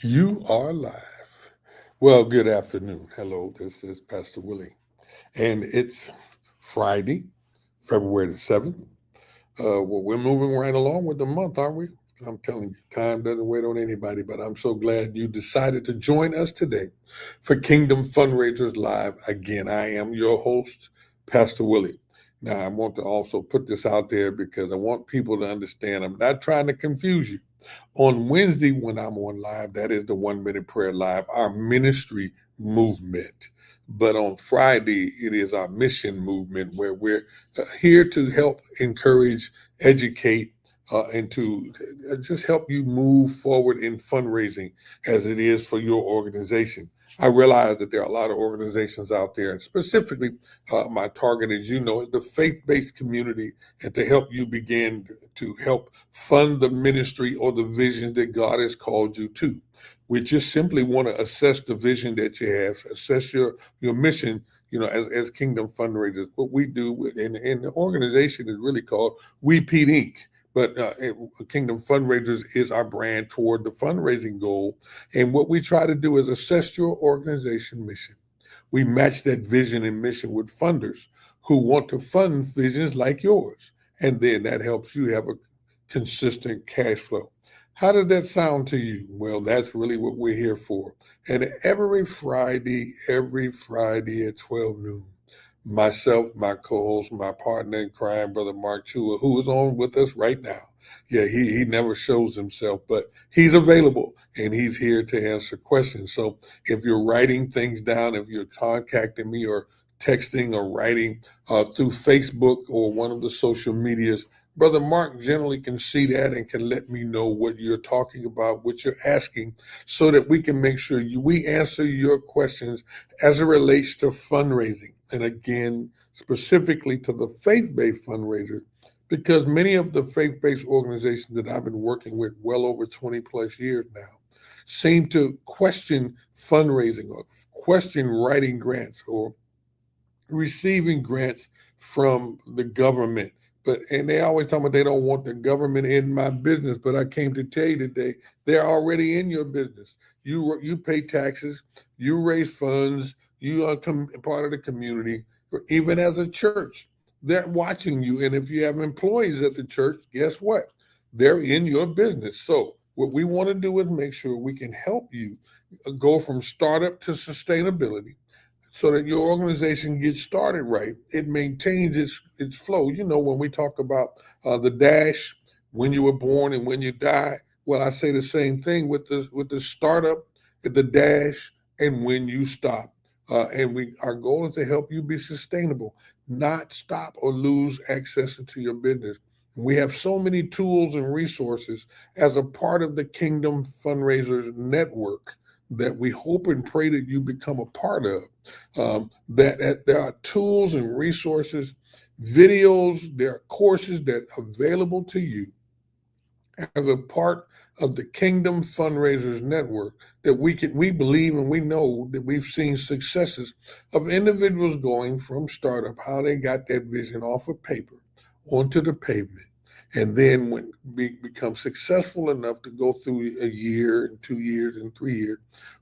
You are live. Well, good afternoon. Hello, this is Pastor Willie, and it's Friday, February the 7th. Well, we're moving right along with the month, aren't we? I'm telling you, time doesn't wait on anybody, but I'm so glad you decided to join us today for Kingdom Fundraisers Live. Again, I am your host, Pastor Willie. Now, I want to also put this out there because I want people to understand I'm not trying to confuse you. On Wednesday, when I'm on live, that is the 1 Minute Prayer Live, our ministry movement. But on Friday, it is our mission movement where we're here to help encourage, educate, and to just help you move forward in fundraising as it is for your organization. I realize that there are a lot of organizations out there, and specifically, my target, as you know, is the faith-based community, and to help you begin to help fund the ministry or the visions that God has called you to. We just simply want to assess the vision that you have, assess your mission, as Kingdom Fundraisers. What we do in the organization is really called We Pete Inc. But Kingdom Fundraisers is our brand toward the fundraising goal. And what we try to do is assess your organization mission. We match that vision and mission with funders who want to fund visions like yours. And then that helps you have a consistent cash flow. How does that sound to you? Well, that's really what we're here for. And every Friday at 12 noon, myself, my co-host, my partner in crime, Brother Mark Chua, who is on with us right now. Yeah, he never shows himself, but he's available and he's here to answer questions. So if you're writing things down, if you're contacting me or texting or writing through Facebook or one of the social medias, Brother Mark generally can see that and can let me know what you're talking about, what you're asking, so that we can make sure we answer your questions as it relates to fundraising. And again, specifically to the faith-based fundraisers, because many of the faith-based organizations that I've been working with well over 20 plus years now seem to question fundraising or question writing grants or receiving grants from the government. And they always talk about they don't want the government in my business. But I came to tell you today, they're already in your business. You pay taxes, you raise funds, you are part of the community, or even as a church. They're watching you. And if you have employees at the church, guess what? They're in your business. So what we want to do is make sure we can help you go from startup to sustainability so that your organization gets started right. It maintains its flow. You know, when we talk about the dash, when you were born and when you die, well, I say the same thing with the startup, the dash, and when you stop. Our goal is to help you be sustainable, not stop or lose access to your business. We have so many tools and resources as a part of the Kingdom Fundraisers Network that we hope and pray that you become a part of. That there are tools and resources, videos, there are courses that are available to you as a part of the Kingdom Fundraisers Network that we believe and we know that we've seen successes of individuals going from startup, how they got that vision off of paper onto the pavement. And then when we become successful enough to go through a year and 2 years and 3 years,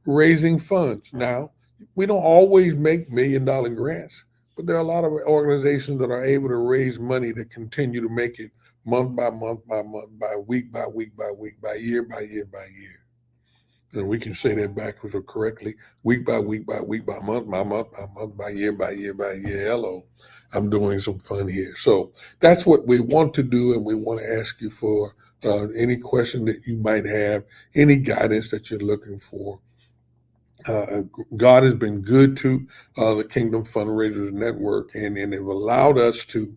raising funds. Now, we don't always make $1 million grants, but there are a lot of organizations that are able to raise money to continue to make it month by month by month, by week by week by week, by year by year by year. And we can say that backwards or correctly, week by week by week, by month by month by month, by year by year by year. Hello, I'm doing some fun here. So that's what we want to do, and we want to ask you for any question that you might have, any guidance that you're looking for. God has been good to the Kingdom Fundraisers Network, and it allowed us to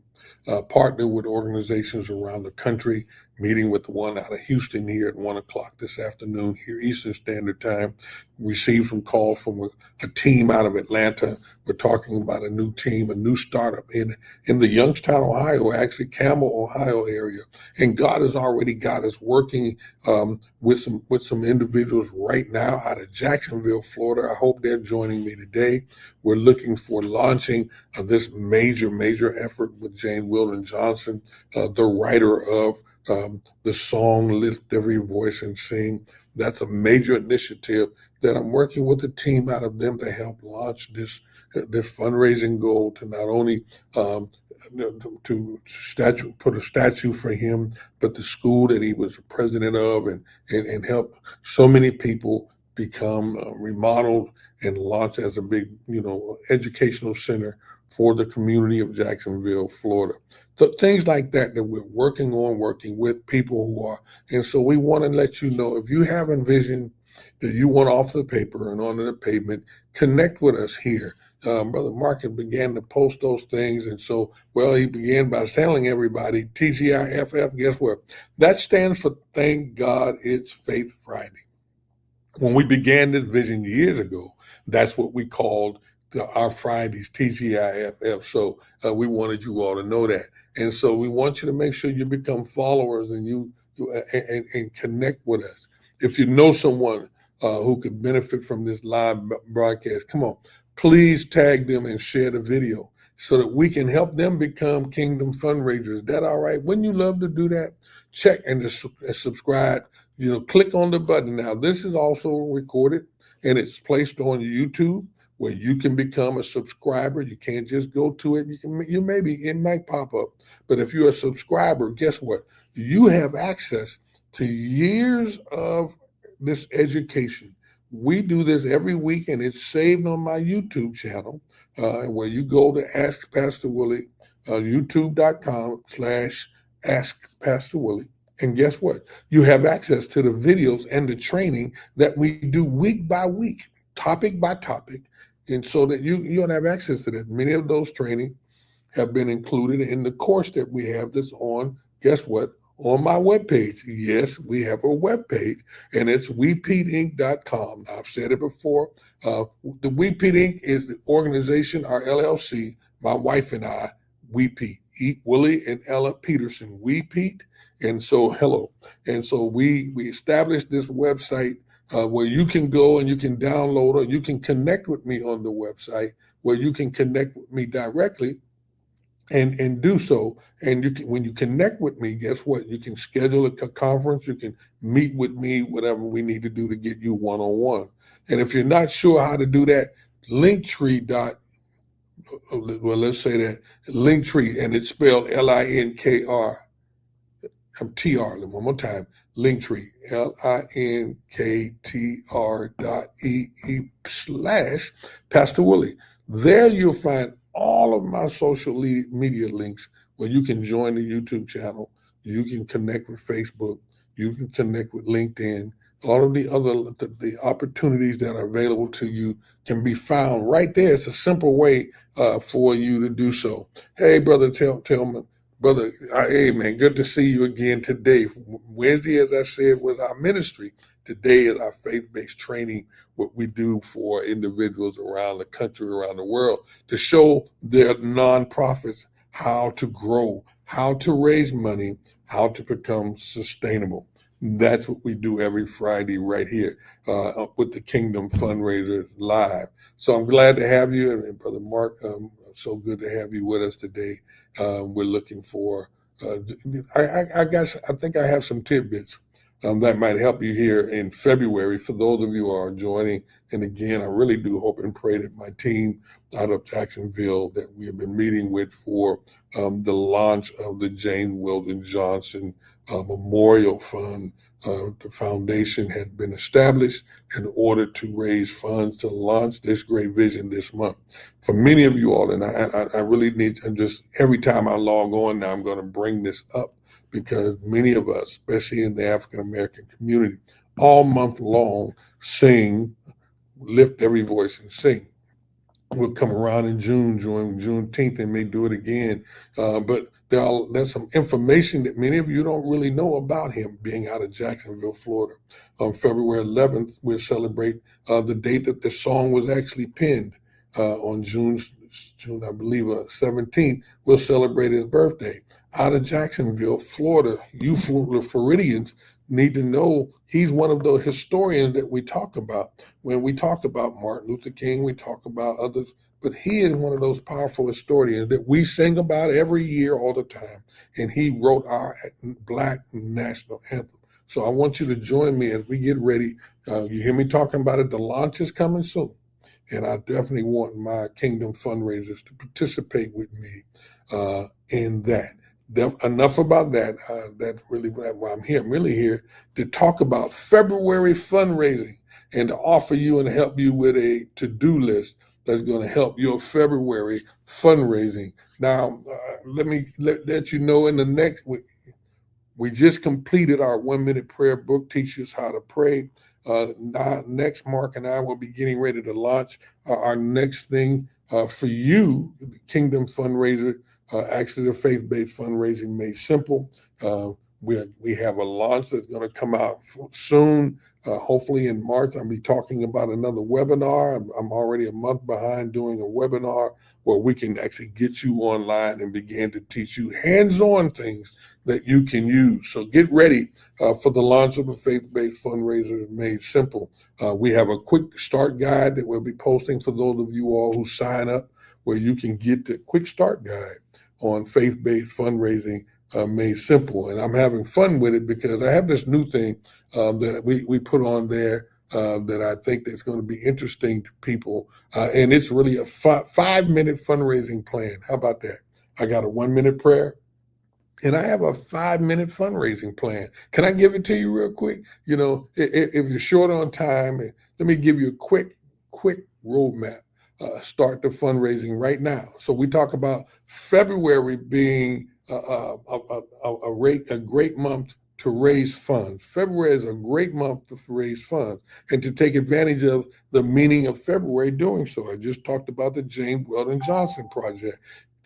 partner with organizations around the country, meeting with the one out of Houston here at 1 o'clock this afternoon here Eastern Standard Time. Received some calls from a team out of Atlanta We're talking about a new team, a new startup in the Youngstown, Ohio, actually Campbell, Ohio area. And God has already got us working with some individuals right now out of Jacksonville, Florida. I hope they're joining me today. We're looking for launching this major effort with Jane Weldon Johnson, the writer of the song "Lift Every Voice and Sing." That's a major initiative that I'm working with a team out of them to help launch this fundraising goal to not only put a statue for him, but the school that he was president of, and help so many people become remodeled and launched as a big, educational center for the community of Jacksonville, Florida. So things like that we're working with people who are. And so we want to let you know, if you have a vision that you want off the paper and onto the pavement, connect with us here. Brother Mark began to post those things. And so, he began by telling everybody, TGIFF, guess what? That stands for Thank God It's Faith Friday. When we began this vision years ago, that's what we called our Fridays, TGIFF. So we wanted you all to know that. And so we want you to make sure you become followers and and connect with us. If you know someone who could benefit from this live broadcast, come on, please tag them and share the video so that we can help them become Kingdom Fundraisers. Is that all right? Wouldn't you love to do that? Check and just subscribe. Click on the button. Now, this is also recorded and it's placed on YouTube where you can become a subscriber. You can't just go to it. It might pop up. But if you're a subscriber, guess what? You have access to years of this education. We do this every week, and it's saved on my YouTube channel, where you go to Ask Pastor Willie, youtube.com/Ask Pastor Willie. And guess what? You have access to the videos and the training that we do week by week, topic by topic. And so that you don't have access to that. Many of those trainings have been included in the course that we have that's on, guess what? On my webpage. Yes, we have a webpage, and it's WePeteInc.com. I've said it before. The We Pete Inc. is the organization, our LLC, my wife and I, We Pete, Willie and Ella Peterson, We Pete. And so, hello. And so we established this website where you can go and you can download, or you can connect with me on the website, where you can connect with me directly and do so. And when you connect with me, guess what? You can schedule a conference. You can meet with me, whatever we need to do to get you one-on-one. And if you're not sure how to do that, Linktree. Let's say that Linktree, and it's spelled LINKR. TR, one more time, Linktree, linktr.ee/Pastor Willie. There you'll find all of my social media links where you can join the YouTube channel, you can connect with Facebook, you can connect with LinkedIn. All of the other the opportunities that are available to you can be found right there. It's a simple way for you to do so. Hey, Brother Tillman. Brother, hey, man, good to see you again today. Wednesday, as I said, was our ministry. Today is our faith-based training, what we do for individuals around the country, around the world, to show their nonprofits how to grow, how to raise money, how to become sustainable. That's what we do every Friday right here with the Kingdom Fundraisers Live. So I'm glad to have you. And Brother Mark, so good to have you with us today. We're looking for, I think I have some tidbits that might help you here in February for those of you who are joining. And again, I really do hope and pray that my team out of Jacksonville that we have been meeting with for the launch of the Jane Weldon Johnson Memorial Fund. The foundation has been established in order to raise funds to launch this great vision this month. For many of you all, and I really need to just, every time I log on now, I'm going to bring this up because many of us, especially in the African American community, all month long sing, lift every voice and sing. We'll come around in June, during Juneteenth, and may do it again. But there's some information that many of you don't really know about him being out of Jacksonville, Florida. On February 11th, we'll celebrate the date that the song was actually penned. on June, I believe, 17th, we'll celebrate his birthday. Out of Jacksonville, Florida, you Floridians need to know he's one of those historians that we talk about. When we talk about Martin Luther King, we talk about others, but he is one of those powerful historians that we sing about every year all the time. And he wrote our Black national anthem. So I want you to join me as we get ready. You hear me talking about it. The launch is coming soon. And I definitely want my Kingdom fundraisers to participate with me in that. Enough about that. That's really why I'm here. I'm really here to talk about February fundraising and to offer you and help you with a to-do list that's going to help your February fundraising. Now, let me let you know in the next week. We just completed our 1-minute prayer book, Teach Us How to Pray. Next, Mark and I will be getting ready to launch our next thing for you, Kingdom Fundraiser, actually the faith-based fundraising made simple. We have a launch that's going to come out soon. Hopefully in March, I'll be talking about another webinar. I'm already a month behind doing a webinar where we can actually get you online and begin to teach you hands-on things that you can use. So get ready for the launch of a faith-based fundraiser made simple. We have a quick start guide that we'll be posting for those of you all who sign up, where you can get the quick start guide on faith-based fundraising made simple. And I'm having fun with it because I have this new thing that we put on there that I think that's going to be interesting to people. And it's really a 5-minute fundraising plan. How about that? I got a 1-minute prayer, and I have a 5-minute fundraising plan. Can I give it to you real quick? You know, if you're short on time, let me give you a quick roadmap. Start the fundraising right now. So we talk about February being a great month to raise funds. February is a great month to raise funds and to take advantage of the meaning of February doing so. I just talked about the James Weldon Johnson project.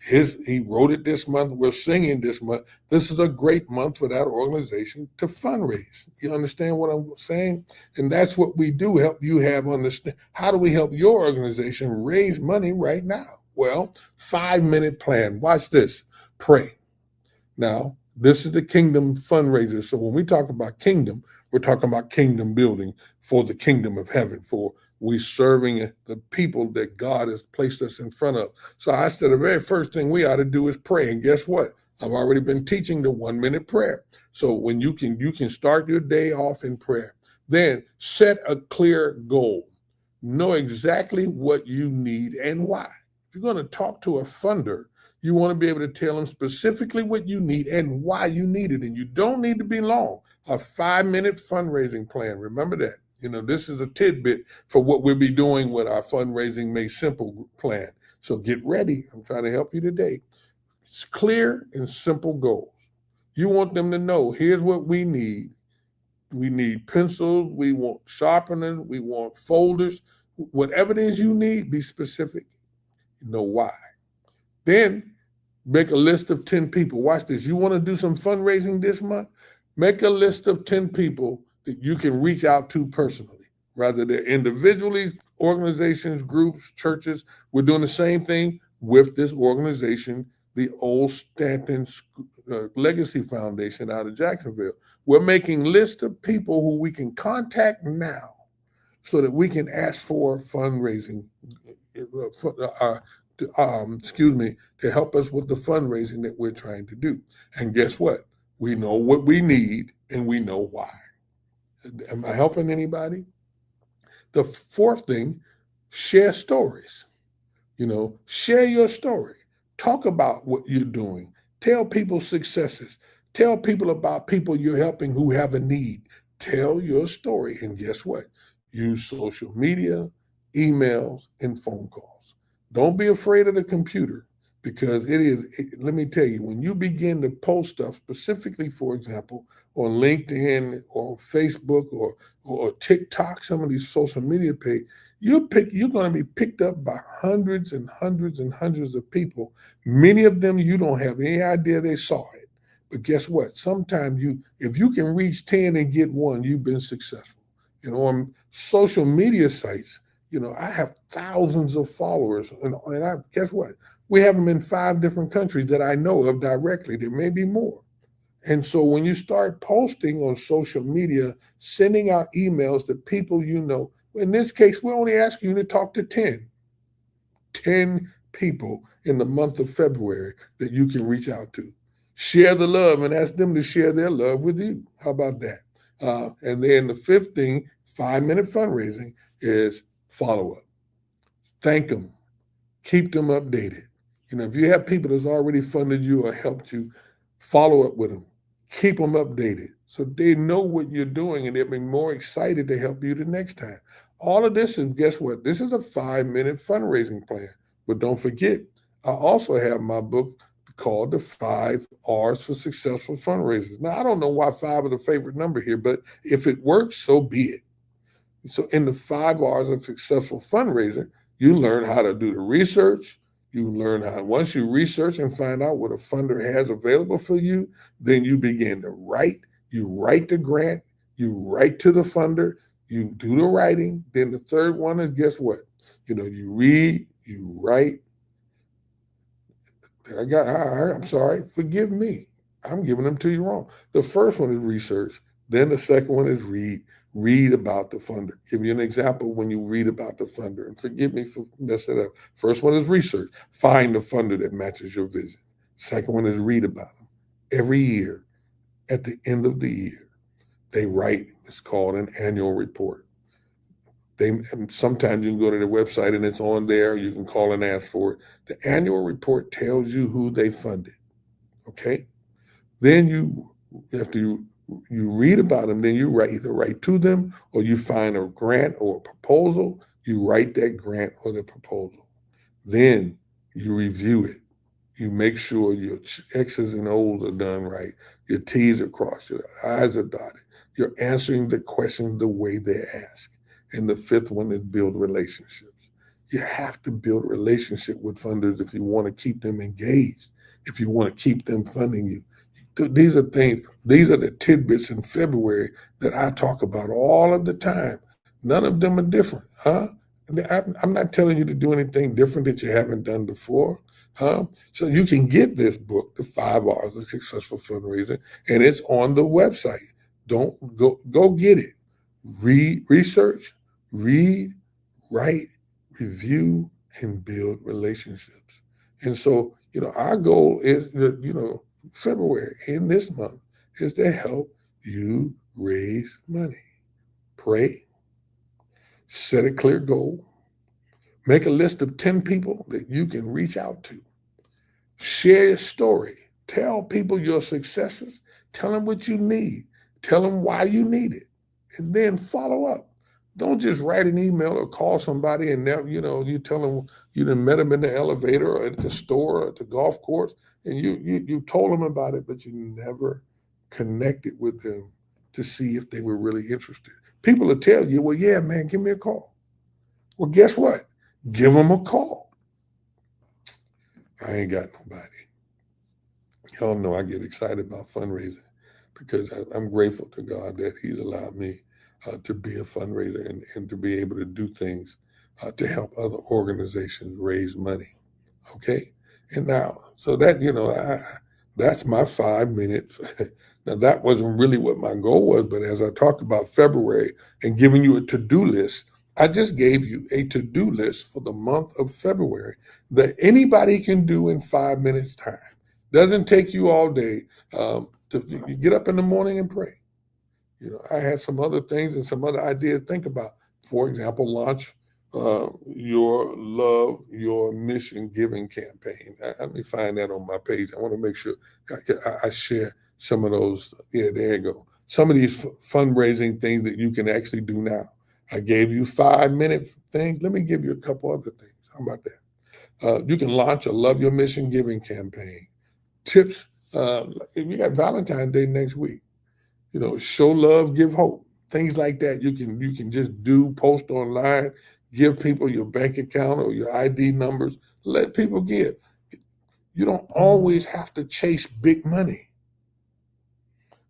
He wrote it this month. We're singing this month. This is a great month for that organization to fundraise. You understand what I'm saying? And that's what we do, help you have understand. How do we help your organization raise money right now? Well, 5-minute plan. Watch this. Pray. Now, this is the Kingdom fundraiser. So when we talk about kingdom, we're talking about kingdom building for the kingdom of heaven, for we serving the people that God has placed us in front of. So I said the very first thing we ought to do is pray. And guess what? I've already been teaching the 1-minute prayer. So when you can start your day off in prayer. Then set a clear goal. Know exactly what you need and why. If you're going to talk to a funder, you want to be able to tell them specifically what you need and why you need it. And you don't need to be long. A 5-minute fundraising plan. Remember that. You know, this is a tidbit for what we'll be doing with our Fundraising Made Simple plan. So get ready. I'm trying to help you today. It's clear and simple goals. You want them to know, here's what we need. We need pencils. We want sharpeners. We want folders. Whatever it is you need, be specific. You know why. Then make a list of 10 people. Watch this. You want to do some fundraising this month? Make a list of 10 people that you can reach out to personally, rather than individually, organizations, groups, churches. We're doing the same thing with this organization, the Old Stanton Legacy Foundation out of Jacksonville. We're making lists of people who we can contact now so that we can ask for fundraising, to help us with the fundraising that we're trying to do. And guess what? We know what we need and we know why. Am I helping anybody? The fourth thing, share stories. You know, share your story. Talk about what you're doing. Tell people successes. Tell people about people you're helping who have a need. Tell your story. And guess what? Use social media, emails, and phone calls. Don't be afraid of the computer, because let me tell you, when you begin to post stuff specifically, for example, on LinkedIn or Facebook or TikTok, some of these social media pages, you're going to be picked up by hundreds and hundreds and hundreds of people. Many of them you don't have any idea they saw it. But guess what? Sometimes if you can reach 10 and get one, you've been successful. And on social media sites, I have thousands of followers, and I guess what? We have them in 5 different countries that I know of directly. There may be more. And so when you start posting on social media, sending out emails to people in this case, we're only asking you to talk to 10 people in the month of February that you can reach out to. Share the love and ask them to share their love with you. How about that? And then the fifth thing, 5-minute fundraising, is follow up. Thank them. Keep them updated. If you have people that's already funded you or helped you, follow up with them. Keep them updated so they know what you're doing and they'll be more excited to help you the next time. All of this is, guess what? This is a 5-minute fundraising plan. But don't forget, I also have my book called The 5 R's for Successful Fundraisers. Now, I don't know why 5 is a favorite number here, but if it works, so be it. So in the 5 R's of successful fundraising, you learn how to do the research. You learn how, once you research and find out what a funder has available for you, then you begin to write. You write the grant, you write to the funder, you do the writing. Then the third one is, guess what? You read, you write. I'm sorry, forgive me. I'm giving them to you wrong. The first one is research. Then the second one is read. Read about the funder. Give you an example when you read about the funder. And forgive me for messing it up. First one is research. Find the funder that matches your vision. Second one is read about them. Every year, at the end of the year, they write, it's called an annual report. Sometimes you can go to their website and it's on there. You can call and ask for it. The annual report tells you who they funded. Okay? Then after you read about them, then you either write to them or you find a grant or a proposal. You write that grant or the proposal. Then you review it. You make sure your X's and O's are done right. Your T's are crossed. Your I's are dotted. You're answering the questions the way they ask. And the fifth one is build relationships. You have to build a relationship with funders if you want to keep them engaged, if you want to keep them funding you. These are the tidbits in February that I talk about all of the time. None of them are different, huh? I'm not telling you to do anything different that you haven't done before, huh? So you can get this book, The 5 R's of Successful Fundraising, and it's on the website. Don't go get it. Research, read, write, review, and build relationships. And so, our goal is that, February in this month is to help you raise money. Pray, set a clear goal, make a list of 10 people that you can reach out to. Share your story. Tell people your successes. Tell them what you need. Tell them why you need it. And then follow up. Don't just write an email or call somebody and you tell them you done met them in the elevator or at the store or at the golf course and you told them about it, but you never connected with them to see if they were really interested. People will tell you, well, yeah, man, give me a call. Well, guess what? Give them a call. I ain't got nobody. Y'all know I get excited about fundraising because I'm grateful to God that He's allowed me to be a fundraiser and to be able to do things to help other organizations raise money. Okay. And now, so that, that's my 5 minutes. Now, that wasn't really what my goal was, but as I talked about February and giving you a to-do list, I just gave you a to-do list for the month of February that anybody can do in 5 minutes time. Doesn't take you all day. You get up in the morning and pray. I had some other things and some other ideas to think about. For example, launch your Love Your Mission Giving campaign. Let me find that on my page. I want to make sure I share some of those. Yeah, there you go. Some of these fundraising things that you can actually do now. I gave you 5-minute things. Let me give you a couple other things. How about that? You can launch a Love Your Mission Giving campaign. Tips. We got Valentine's Day next week. Show love, give hope, things like that. You can just post online, give people your bank account or your ID numbers, let people give. You don't always have to chase big money.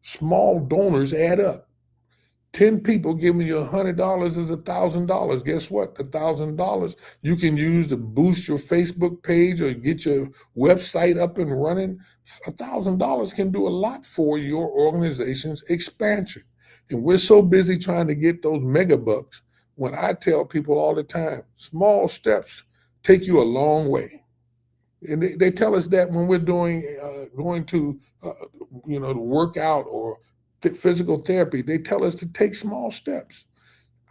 Small donors add up. 10 people giving you $100 is $1,000. Guess what? $1,000 you can use to boost your Facebook page or get your website up and running. $1,000 can do a lot for your organization's expansion. And we're so busy trying to get those mega bucks when I tell people all the time, small steps take you a long way. And they tell us that when we're going to, to work out or physical therapy, they tell us to take small steps.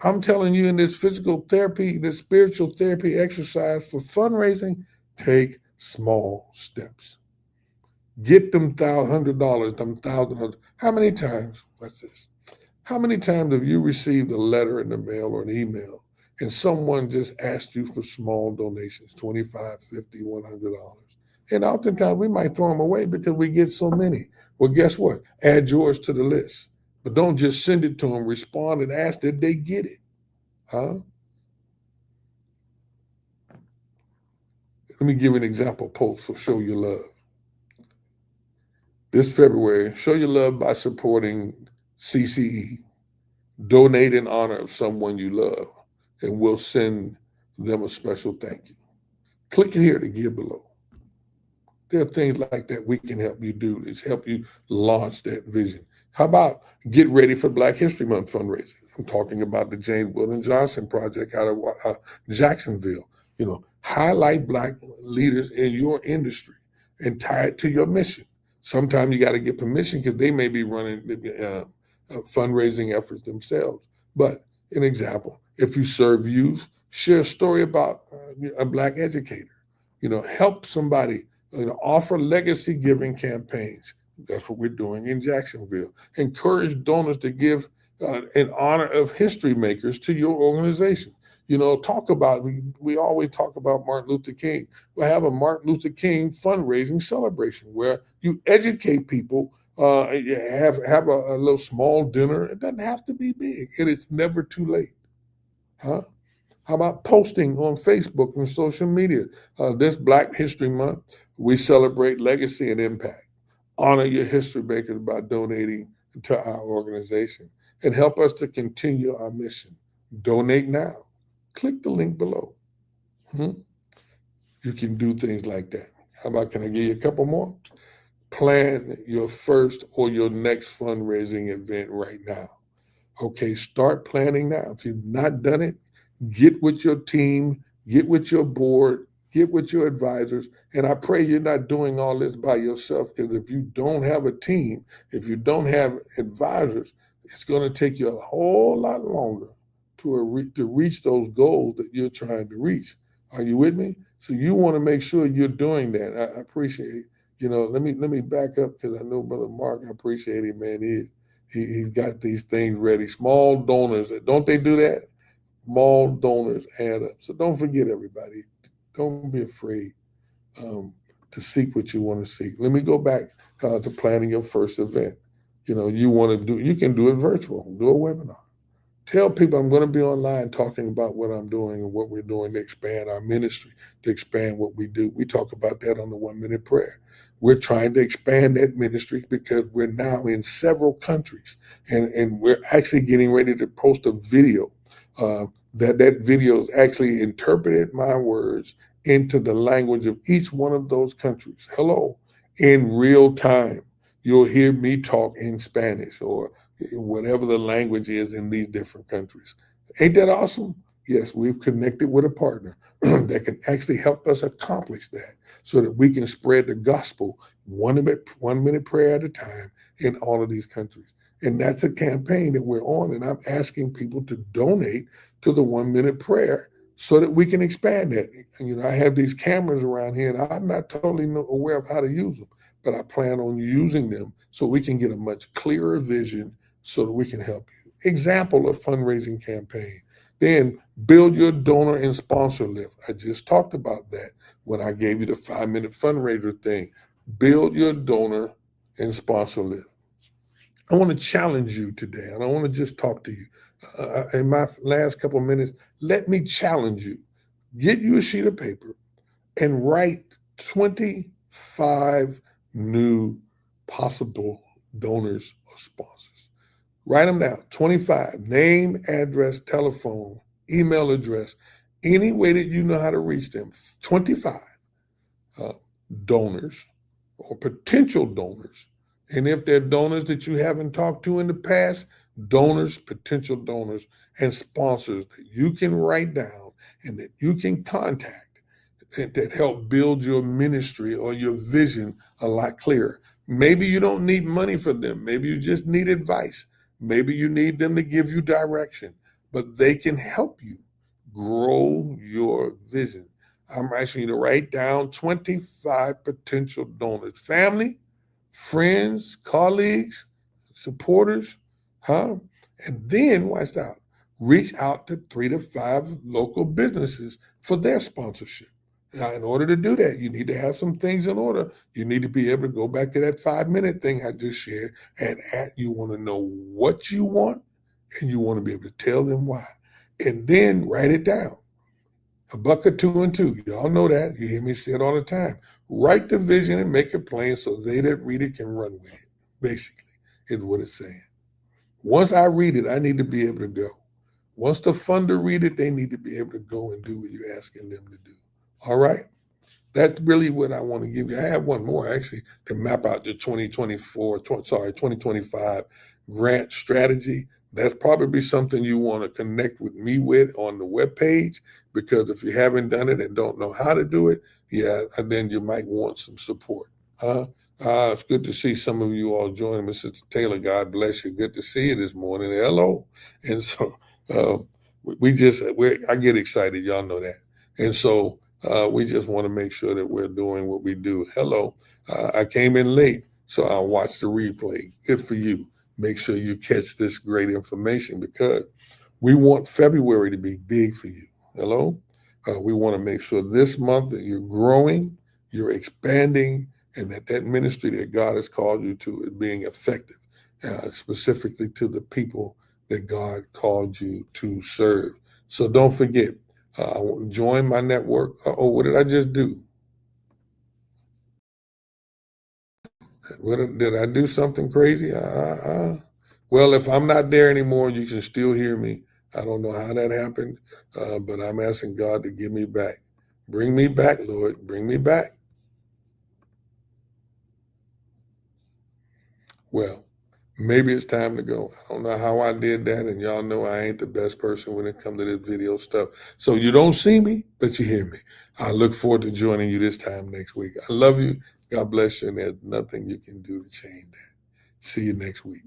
I'm telling you in this physical therapy, this spiritual therapy exercise for fundraising, take small steps. Get them $100, them $1,000. How many times? What's this? How many times have you received a letter in the mail or an email and someone just asked you for small donations, $25, $50, $100? And oftentimes we might throw them away because we get so many. Well, guess what? Add yours to the list. But don't just send it to them. Respond and ask that they get it. Huh? Let me give you an example post for Show Your Love. This February, show your love by supporting CCE. Donate in honor of someone you love, and we'll send them a special thank you. Click here to give below. There are things like that we can help you do to help you launch that vision. How about get ready for Black History Month fundraising? I'm talking about the James Weldon Johnson Project out of Jacksonville. Highlight Black leaders in your industry and tie it to your mission. Sometimes you got to get permission because they may be running fundraising efforts themselves. But an example, if you serve youth, share a story about a Black educator. Help somebody. Offer legacy giving campaigns. That's what we're doing in Jacksonville. Encourage donors to give in honor of history makers to your organization. Talk about, we always talk about Martin Luther King. We'll have a Martin Luther King fundraising celebration where you educate people, have a little small dinner. It doesn't have to be big, and it's never too late. Huh? How about posting on Facebook and social media? This Black History Month, we celebrate legacy and impact. Honor your history makers by donating to our organization and help us to continue our mission. Donate now. Click the link below. You can do things like that. How about, can I give you a couple more? Plan your first or your next fundraising event right now. Okay, start planning now. If you've not done it, get with your team, get with your board, get with your advisors. And I pray you're not doing all this by yourself, because if you don't have a team, if you don't have advisors, it's going to take you a whole lot longer to reach those goals that you're trying to reach. Are you with me? So you want to make sure you're doing that. I appreciate, let me back up, because I know Brother Mark, I appreciate him, man. He's got these things ready. Small donors, don't they do that? Small donors add up. So don't forget, everybody. Don't be afraid to seek what you want to seek. Let me go back to planning your first event. You can do it virtual. Do a webinar. Tell people I'm going to be online talking about what I'm doing and what we're doing to expand our ministry, to expand what we do. We talk about that on the 1 Minute Prayer. We're trying to expand that ministry because we're now in several countries, and we're actually getting ready to post a video. That video is actually interpreted my words into the language of each one of those countries. Hello, in real time. You'll hear me talk in Spanish or whatever the language is in these different countries. Ain't that awesome? Yes, we've connected with a partner that can actually help us accomplish that, so that we can spread the gospel 1 minute prayer at a time in all of these countries. And that's a campaign that we're on, and I'm asking people to donate to the 1 Minute Prayer so that we can expand that. And, I have these cameras around here, and I'm not totally aware of how to use them, but I plan on using them so we can get a much clearer vision so that we can help you. Example of fundraising campaign. Then build your donor and sponsor list. I just talked about that when I gave you the 5-minute fundraiser thing. Build your donor and sponsor list. I want to challenge you today, and I want to just talk to you. In my last couple of minutes, let me challenge you. Get you a sheet of paper and write 25 new possible donors or sponsors. Write them down. 25. Name, address, telephone, email address, any way that you know how to reach them. 25 uh, donors or potential donors. And if they're donors that you haven't talked to in the past, donors, potential donors, and sponsors that you can write down and that you can contact and that help build your ministry or your vision a lot clearer. Maybe you don't need money for them. Maybe you just need advice. Maybe you need them to give you direction, but they can help you grow your vision. I'm asking you to write down 25 potential donors, family, friends, colleagues, supporters, huh? And then watch out. Reach out to 3 to 5 local businesses for their sponsorship. Now, in order to do that, you need to have some things in order. You need to be able to go back to that 5 minute thing I just shared, and you want to know what you want, and you want to be able to tell them why. And then write it down. A bucket 2 and 2. Y'all know that. You hear me say it all the time. Write the vision and make it plain so they that read it can run with it. Basically, is what it's saying. Once I read it, I need to be able to go. Once the funder read it, they need to be able to go and do what you're asking them to do. All right? That's really what I want to give you. I have one more actually to map out the 2025 grant strategy. That's probably something you want to connect with me with on the webpage, because if you haven't done it and don't know how to do it, yeah, then you might want some support. It's good to see some of you all joining me. Sister Taylor, God bless you. Good to see you this morning. Hello. And so uh, I get excited. Y'all know that. And so we just want to make sure that we're doing what we do. Hello. I came in late, so I'll watch the replay. Good for you. Make sure you catch this great information, because we want February to be big for you. Hello. We want to make sure this month that you're growing, you're expanding, and that ministry that God has called you to is being effective, specifically to the people that God called you to serve. So don't forget, join my network. What did I just do? Did I do something crazy? Well, if I'm not there anymore, you can still hear me. I don't know how that happened, but I'm asking God to give me back. Bring me back, Lord. Bring me back. Well, maybe it's time to go. I don't know how I did that, and y'all know I ain't the best person when it comes to this video stuff. So you don't see me, but you hear me. I look forward to joining you this time next week. I love you. God bless you, and there's nothing you can do to change that. See you next week.